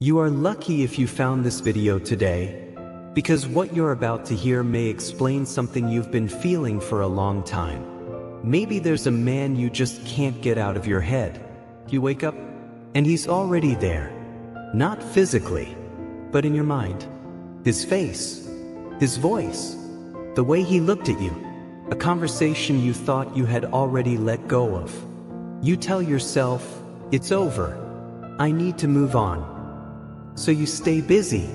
You are lucky if you found this video today, because what you're about to hear may explain something you've been feeling for a long time. Maybe there's a man you just can't get out of your head. You wake up, and he's already there. Not physically, but in your mind. His face, his voice, the way he looked at you. A conversation you thought you had already let go of. You tell yourself, it's over. I need to move on. So you stay busy.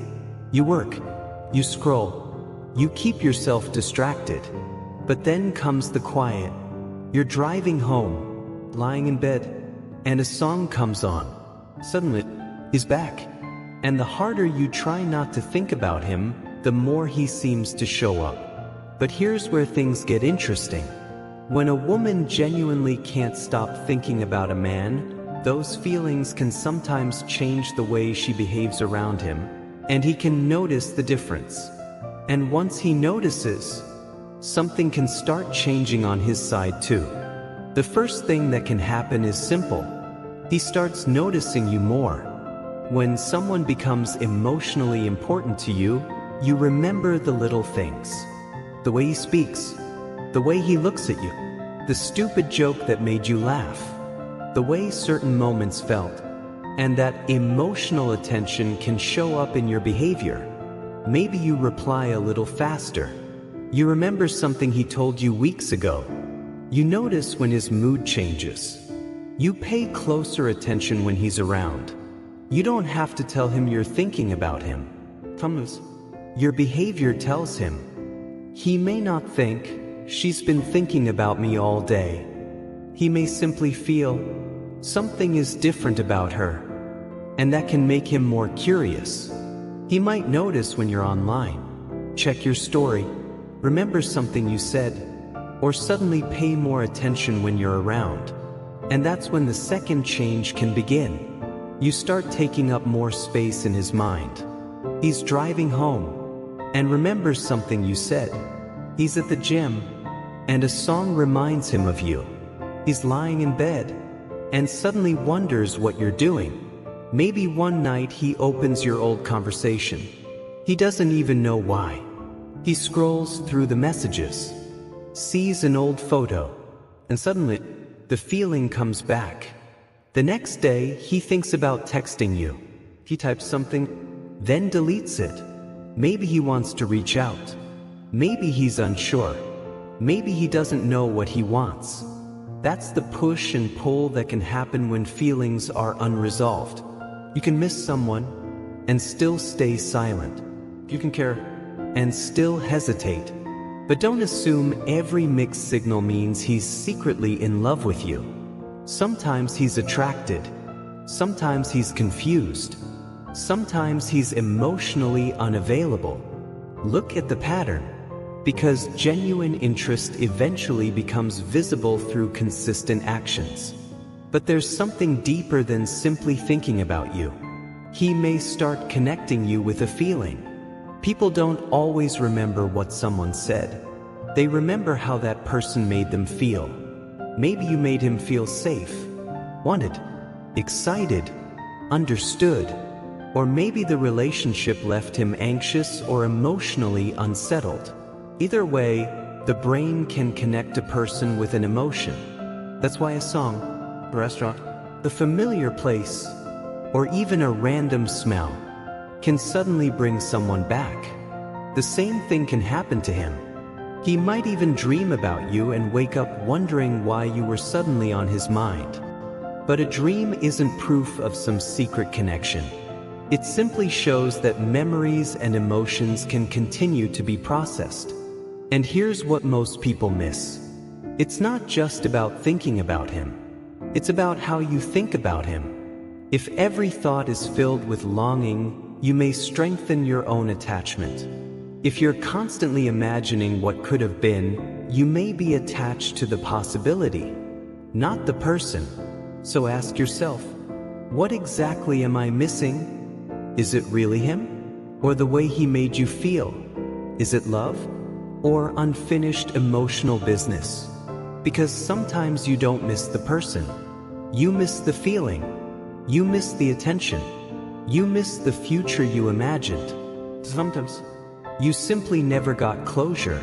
You work. You scroll. You keep yourself distracted. But then comes the quiet. You're driving home, lying in bed, and a song comes on. Suddenly, he's back. And the harder you try not to think about him, the more he seems to show up. But here's where things get interesting. When a woman genuinely can't stop thinking about a man, those feelings can sometimes change the way she behaves around him, and he can notice the difference. And once he notices, something can start changing on his side too. The first thing that can happen is simple. He starts noticing you more. When someone becomes emotionally important to you, you remember the little things. The way he speaks, the way he looks at you, the stupid joke that made you laugh, the way certain moments felt, and that emotional attention can show up in your behavior. Maybe you reply a little faster. You remember something he told you weeks ago. You notice when his mood changes. You pay closer attention when he's around. You don't have to tell him you're thinking about him. Your behavior tells him. He may not think, she's been thinking about me all day. He may simply feel, something is different about her. And that can make him more curious. He might notice when you're online, check your story, remember something you said, or suddenly pay more attention when you're around. And that's when the second change can begin. You start taking up more space in his mind. He's driving home and remembers something you said. He's at the gym and a song reminds him of you. He's lying in bed and suddenly wonders what you're doing. Maybe one night he opens your old conversation. He doesn't even know why. He scrolls through the messages, sees an old photo, and suddenly the feeling comes back. The next day he thinks about texting you. He types something, then deletes it. Maybe he wants to reach out. Maybe he's unsure. Maybe he doesn't know what he wants. That's the push and pull that can happen when feelings are unresolved. You can miss someone and still stay silent. You can care and still hesitate. But don't assume every mixed signal means he's secretly in love with you. Sometimes he's attracted. Sometimes he's confused. Sometimes he's emotionally unavailable. Look at the pattern. Because genuine interest eventually becomes visible through consistent actions. But there's something deeper than simply thinking about you. He may start connecting you with a feeling. People don't always remember what someone said. They remember how that person made them feel. Maybe you made him feel safe, wanted, excited, understood, or maybe the relationship left him anxious or emotionally unsettled. Either way, the brain can connect a person with an emotion. That's why a song, a restaurant, the familiar place, or even a random smell can suddenly bring someone back. The same thing can happen to him. He might even dream about you and wake up wondering why you were suddenly on his mind. But a dream isn't proof of some secret connection. It simply shows that memories and emotions can continue to be processed. And here's what most people miss. It's not just about thinking about him. It's about how you think about him. If every thought is filled with longing, you may strengthen your own attachment. If you're constantly imagining what could have been, you may be attached to the possibility, not the person. So ask yourself, what exactly am I missing? Is it really him? Or the way he made you feel? Is it love? Or unfinished emotional business? Because sometimes you don't miss the person. You miss the feeling. You miss the attention. You missed the future you imagined. Sometimes, you simply never got closure.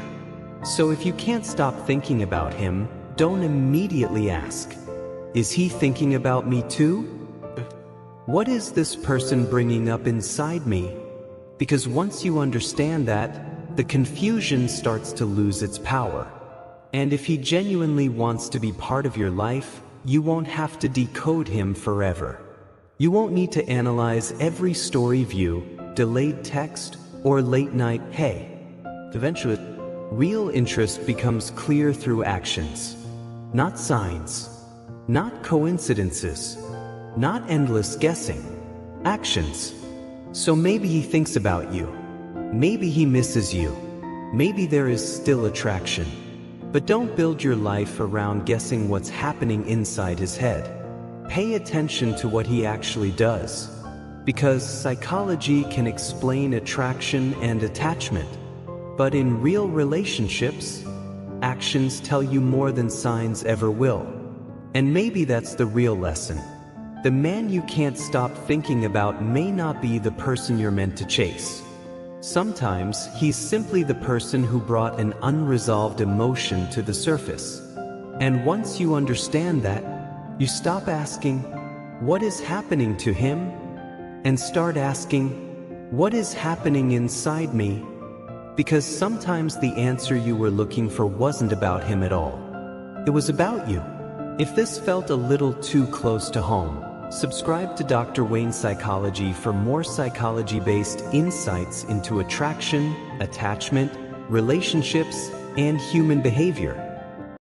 So if you can't stop thinking about him, don't immediately ask, is he thinking about me too? What is this person bringing up inside me? Because once you understand that, the confusion starts to lose its power. And if he genuinely wants to be part of your life, you won't have to decode him forever. You won't need to analyze every story view, delayed text, or late night hey. Eventually, real interest becomes clear through actions, not signs, not coincidences, not endless guessing. Actions. So maybe he thinks about you. Maybe he misses you. Maybe there is still attraction. But don't build your life around guessing what's happening inside his head. Pay attention to what he actually does. Because psychology can explain attraction and attachment. But in real relationships, actions tell you more than signs ever will. And maybe that's the real lesson. The man you can't stop thinking about may not be the person you're meant to chase. Sometimes he's simply the person who brought an unresolved emotion to the surface. And once you understand that, you stop asking, what is happening to him? And start asking, what is happening inside me? Because sometimes the answer you were looking for wasn't about him at all. It was about you. If this felt a little too close to home, subscribe to Dr. Wayne Psychology for more psychology-based insights into attraction, attachment, relationships, and human behavior.